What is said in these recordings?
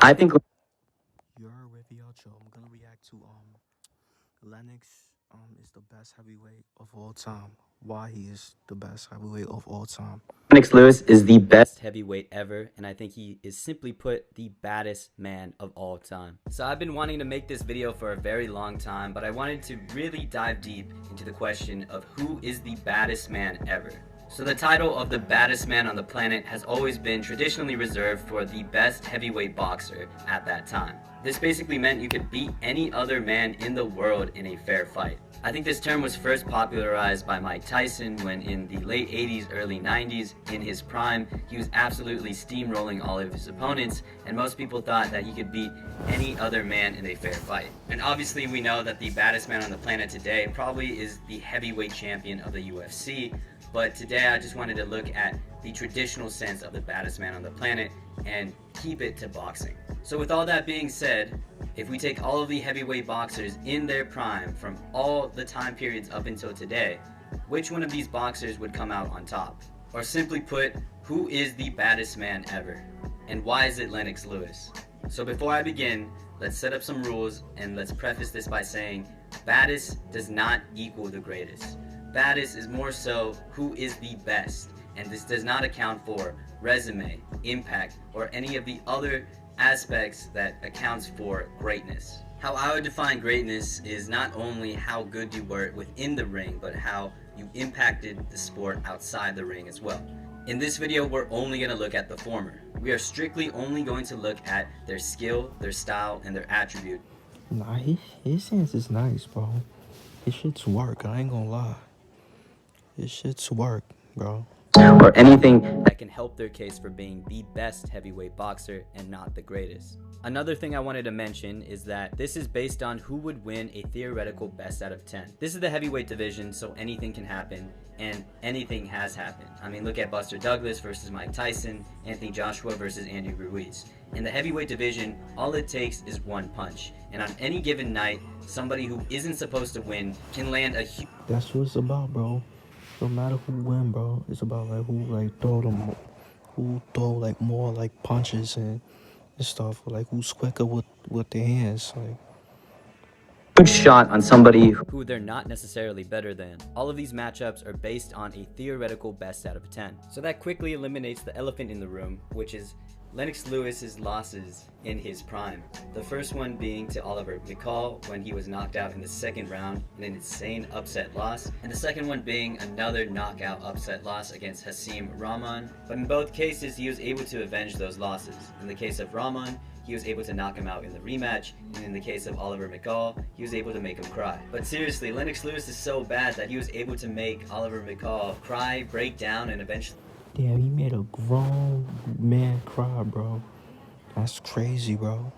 I think You're with Yacho. I'm gonna react to Lennox is the best heavyweight of all time. Why he is the best heavyweight of all time. Lennox Lewis is the best heavyweight ever, and I think he is, simply put, the baddest man of all time. So I've been wanting to make this video for a very long time, but I wanted to really dive deep into the question of who is the baddest man ever. So the title of the baddest man on the planet has always been traditionally reserved for the best heavyweight boxer at that time. This basically meant you could beat any other man in the world in a fair fight. I think this term was first popularized by Mike Tyson when in the late 80s, early 90s, in his prime, he was absolutely steamrolling all of his opponents, and most people thought that he could beat any other man in a fair fight. And obviously we know that the baddest man on the planet today probably is the heavyweight champion of the UFC, but today I just wanted to look at the traditional sense of the baddest man on the planet and keep it to boxing. So with all that being said, if we take all of the heavyweight boxers in their prime from all the time periods up until today, which one of these boxers would come out on top? Or simply put, who is the baddest man ever? And why is it Lennox Lewis? So before I begin, let's set up some rules, and let's preface this by saying baddest does not equal the greatest. Baddest is more so who is the best, and this does not account for resume, impact, or any of the other aspects that accounts for greatness. How I would define greatness is not only how good you were within the ring, but how you impacted the sport outside the ring as well. In this video, we're only going to look at the former. We are strictly only going to look at their skill, their style, and their attribute. Nah, his sense is nice, bro. His shit's work. I ain't gonna lie. His shit's work, bro. Or anything that can help their case for being the best heavyweight boxer and not the greatest. Another thing I wanted to mention is that this is based on who would win a theoretical best out of 10. This is the heavyweight division, so anything can happen, and anything has happened. I mean, look at Buster Douglas versus Mike Tyson, Anthony Joshua versus Andy Ruiz. In the heavyweight division, all it takes is one punch, and on any given night, somebody who isn't supposed to win can land a huge... That's what it's about, bro. No matter who win, bro. It's about like who throw like more like punches and stuff. Like who's quicker with their hands. Like huge shot on somebody who they're not necessarily better than. All of these matchups are based on a theoretical best out of 10. So that quickly eliminates the elephant in the room, which is Lennox Lewis's losses in his prime. The first one being to Oliver McCall when he was knocked out in the second round in an insane upset loss, and the second one being another knockout upset loss against Hasim Rahman. But in both cases, he was able to avenge those losses. In the case of Rahman, he was able to knock him out in the rematch, and in the case of Oliver McCall, he was able to make him cry. But seriously, Lennox Lewis is so bad that he was able to make Oliver McCall cry, break down, and eventually... damn, he made a grown man cry, bro. That's crazy, bro.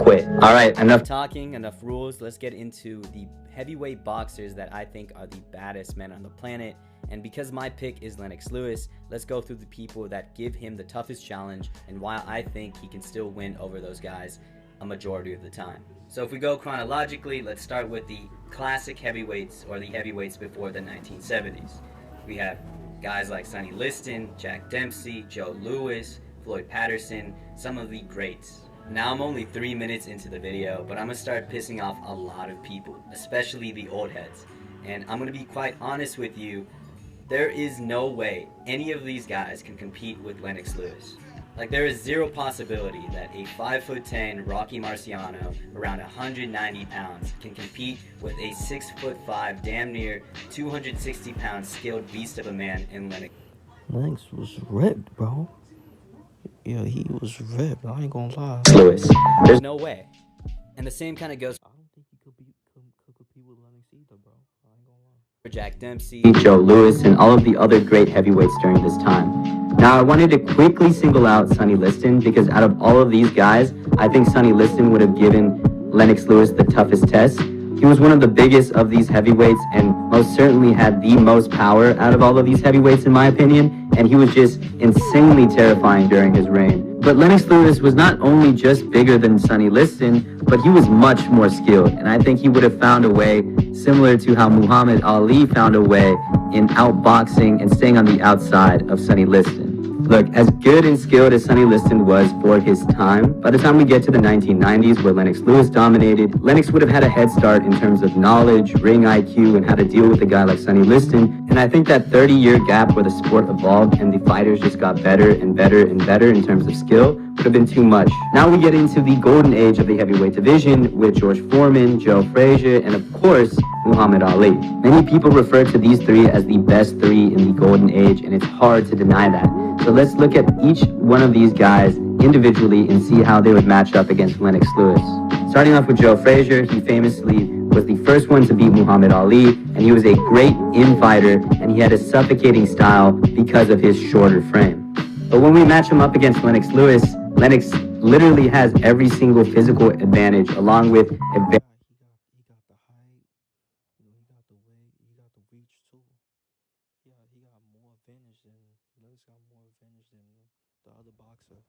quit. All right, enough talking, enough rules. Let's get into the heavyweight boxers that I think are the baddest men on the planet. And because my pick is Lennox Lewis, let's go through the people that give him the toughest challenge and why I think he can still win over those guys a majority of the time. So if we go chronologically, let's start with the classic heavyweights, or the heavyweights before the 1970s. We have guys like Sonny Liston, Jack Dempsey, Joe Louis, Floyd Patterson, some of the greats. Now I'm only 3 minutes into the video, but I'm gonna start pissing off a lot of people, especially the old heads. And I'm gonna be quite honest with you, there is no way any of these guys can compete with Lennox Lewis. Like, there is zero possibility that a 5'10" Rocky Marciano, around 190 pounds, can compete with a 6'5", damn near 260 pound skilled beast of a man in Lennox. Lennox was ripped, bro. Yeah, he was ripped. I ain't gonna lie. Lewis. There's no way. And the same kind of goes I don't think he could compete with Lennox either, bro. I ain't gonna lie. for Jack Dempsey, Joe Louis, and all of the other great heavyweights during this time. Now, I wanted to quickly single out Sonny Liston because out of all of these guys, I think Sonny Liston would have given Lennox Lewis the toughest test. He was one of the biggest of these heavyweights and most certainly had the most power out of all of these heavyweights in my opinion, and he was just insanely terrifying during his reign. But Lennox Lewis was not only just bigger than Sonny Liston, but he was much more skilled, and I think he would have found a way similar to how Muhammad Ali found a way in outboxing and staying on the outside of Sonny Liston. Look, as good and skilled as Sonny Liston was for his time, by the time we get to the 1990s where Lennox Lewis dominated, Lennox would have had a head start in terms of knowledge, ring IQ, and how to deal with a guy like Sonny Liston. And I think that 30-year gap where the sport evolved and the fighters just got better and better and better in terms of skill would have been too much. Now we get into the golden age of the heavyweight division with George Foreman, Joe Frazier, and of course, Muhammad Ali. Many people refer to these three as the best three in the golden age, and it's hard to deny that. So let's look at each one of these guys individually and see how they would match up against Lennox Lewis. Starting off with Joe Frazier, he famously was the first one to beat Muhammad Ali, and he was a great in-fighter, and he had a suffocating style because of his shorter frame. But when we match him up against Lennox Lewis, Lennox literally has every single physical advantage along with a very He got the height, he got the weight, he got the reach too. He got more advantage than Lennox got more advantage than the other boxer.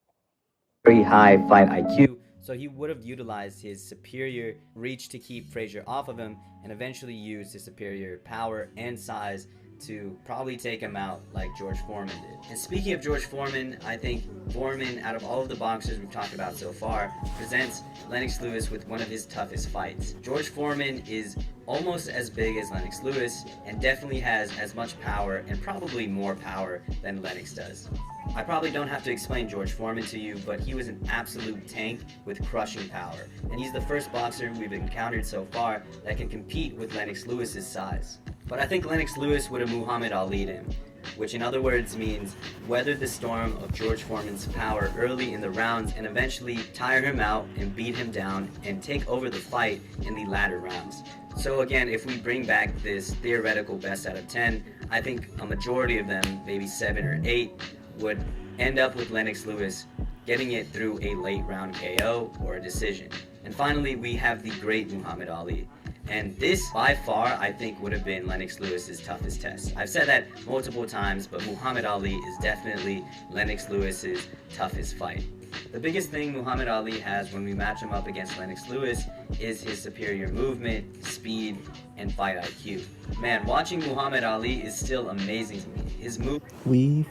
very high fight IQ, so he would have utilized his superior reach to keep Frazier off of him and eventually used his superior power and size to probably take him out like George Foreman did. And speaking of George Foreman, I think Foreman, out of all of the boxers we've talked about so far, presents Lennox Lewis with one of his toughest fights. George Foreman is almost as big as Lennox Lewis and definitely has as much power and probably more power than Lennox does. I probably don't have to explain George Foreman to you, but he was an absolute tank with crushing power, and he's the first boxer we've encountered so far that can compete with Lennox Lewis's size. But I think Lennox Lewis would have Muhammad Ali'd him, which in other words means weather the storm of George Foreman's power early in the rounds and eventually tire him out and beat him down and take over the fight in the latter rounds. So again, if we bring back this theoretical best out of 10, I think a majority of them, maybe 7 or 8, would end up with Lennox Lewis getting it through a late round KO or a decision. And finally, we have the great Muhammad Ali. And this, by far, I think would have been Lennox Lewis's toughest test. I've said that multiple times, but Muhammad Ali is definitely Lennox Lewis's toughest fight. The biggest thing Muhammad Ali has when we match him up against Lennox Lewis is his superior movement, speed, and fight IQ. Man, watching Muhammad Ali is still amazing to me. His move Weave.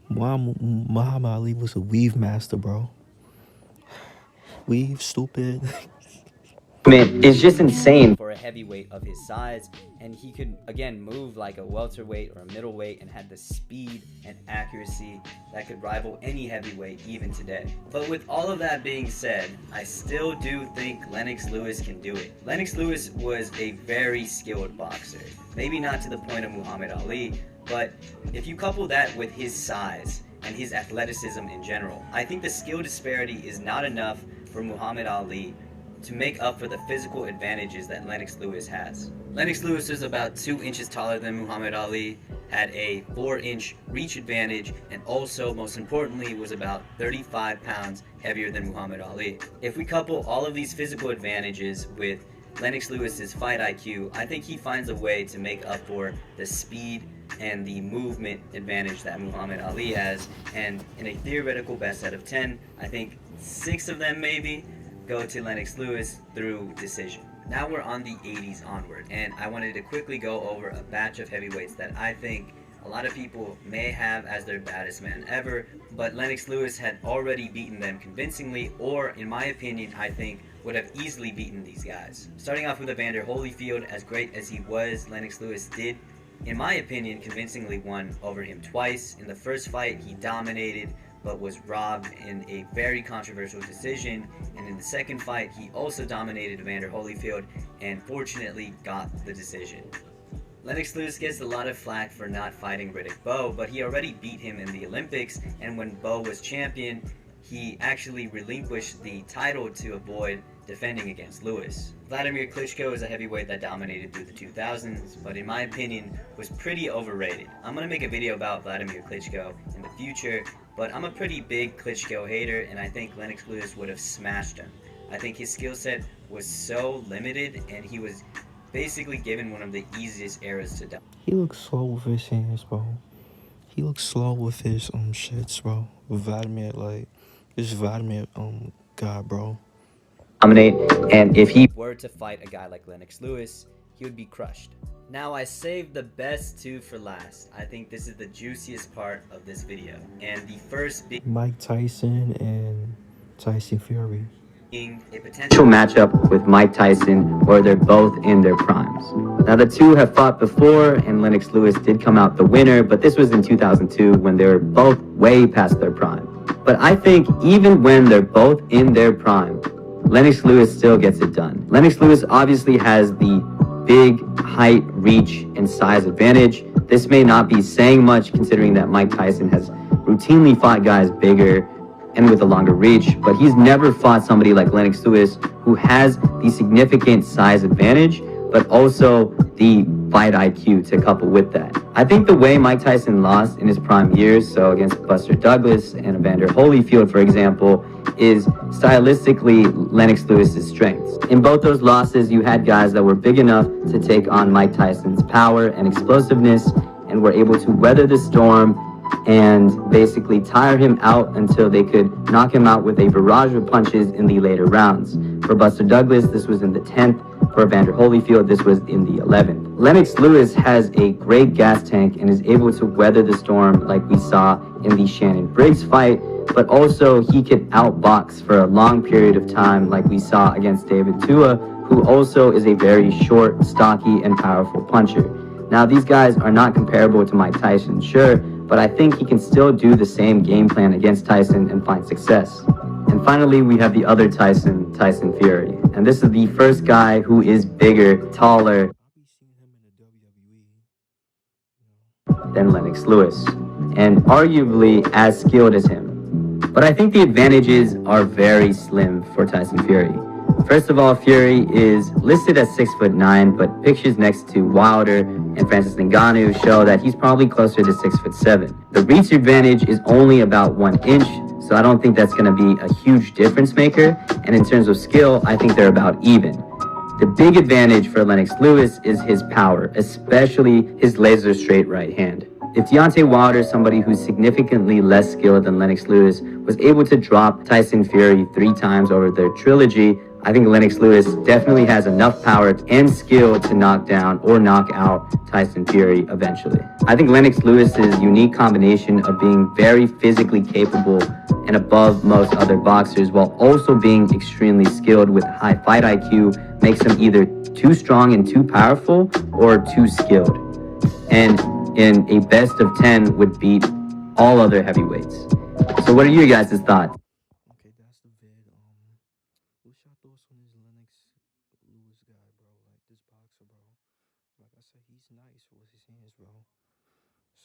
Muhammad Ali was a weave master, bro. Weave, stupid. is just insane for a heavyweight of his size, and he could again move like a welterweight or a middleweight and had the speed and accuracy that could rival any heavyweight even today. But with all of that being said, I still do think Lennox Lewis can do it. Lennox Lewis was a very skilled boxer, maybe not to the point of Muhammad Ali, but if you couple that with his size and his athleticism in general, I think the skill disparity is not enough for Muhammad Ali to make up for the physical advantages that Lennox Lewis has. Lennox Lewis is about 2 inches taller than Muhammad Ali, had a 4-inch reach advantage, and also, most importantly, was about 35 pounds heavier than Muhammad Ali. If we couple all of these physical advantages with Lennox Lewis's fight IQ, I think he finds a way to make up for the speed and the movement advantage that Muhammad Ali has, and in a theoretical best out of 10, I think 6 of them maybe go to Lennox Lewis through decision. Now we're on the 80s onward, and I wanted to quickly go over a batch of heavyweights that I think a lot of people may have as their baddest man ever, but Lennox Lewis had already beaten them convincingly, or in my opinion, I think would have easily beaten these guys. Starting off with Evander Holyfield, as great as he was, Lennox Lewis did, in my opinion, convincingly won over him twice. In the first fight, he dominated, but was robbed in a very controversial decision, and in the second fight he also dominated Evander Holyfield and fortunately got the decision. Lennox Lewis gets a lot of flack for not fighting Riddick Bowe, but he already beat him in the Olympics, and when Bowe was champion, he actually relinquished the title to avoid defending against Lewis. Vladimir Klitschko is a heavyweight that dominated through the 2000s, but in my opinion was pretty overrated. I'm going to make a video about Vladimir Klitschko in the future, but I'm a pretty big Klitschko hater, and I think Lennox Lewis would have smashed him. I think his skill set was so limited, and he was basically given one of the easiest eras to die. He looks slow with his hands, bro. He looks slow with his shits, bro. Vladimir, like, this Vladimir guy, bro. Dominate, and if he were to fight a guy like Lennox Lewis, he would be crushed. Now I saved the best two for last. I think this is the juiciest part of this video. And the first Mike Tyson and Tyson Fury. being a potential matchup with Mike Tyson where they're both in their primes. Now the two have fought before and Lennox Lewis did come out the winner, but this was in 2002 when they were both way past their prime. But I think even when they're both in their prime, Lennox Lewis still gets it done. Lennox Lewis obviously has the big height, reach, and size advantage. This may not be saying much considering that Mike Tyson has routinely fought guys bigger and with a longer reach, but he's never fought somebody like Lennox Lewis who has the significant size advantage, but also the fight IQ to couple with that. I think the way Mike Tyson lost in his prime years, so against Buster Douglas and Evander Holyfield, for example, is stylistically Lennox Lewis's strengths. In both those losses, you had guys that were big enough to take on Mike Tyson's power and explosiveness and were able to weather the storm and basically tire him out until they could knock him out with a barrage of punches in the later rounds. For Buster Douglas, this was in the 10th. For Evander Holyfield, this was in the 11th. Lennox Lewis has a great gas tank and is able to weather the storm like we saw in the Shannon Briggs fight, but also he could outbox for a long period of time like we saw against David Tua, who also is a very short, stocky, and powerful puncher. Now, these guys are not comparable to Mike Tyson, sure, but I think he can still do the same game plan against Tyson and find success. And finally, we have the other Tyson, Tyson Fury. And this is the first guy who is bigger, taller than Lennox Lewis, and arguably as skilled as him. But I think the advantages are very slim for Tyson Fury. First of all, Fury is listed as 6'9", but pictures next to Wilder and Francis Ngannou show that he's probably closer to 6'7". The reach advantage is only about 1 inch, so I don't think that's going to be a huge difference maker. And in terms of skill, I think they're about even. The big advantage for Lennox Lewis is his power, especially his laser straight right hand. If Deontay Wilder, somebody who's significantly less skilled than Lennox Lewis, was able to drop Tyson Fury 3 times over their trilogy, I think Lennox Lewis definitely has enough power and skill to knock down or knock out Tyson Fury eventually. I think Lennox Lewis's unique combination of being very physically capable and above most other boxers while also being extremely skilled with high fight IQ makes him either too strong and too powerful or too skilled. And in a best of 10 would beat all other heavyweights. So what are your guys' thoughts? Okay, that's the vid. What's your thoughts on this Lennox Lewis guy, bro? Like this boxer, bro. Like I said, he's nice with his hands, bro.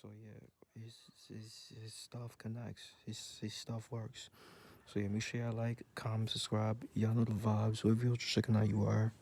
So yeah, his stuff connects. His stuff works. So yeah, make sure y'all like, comment, subscribe. Y'all know the vibes. Whoever you're checking out, you are.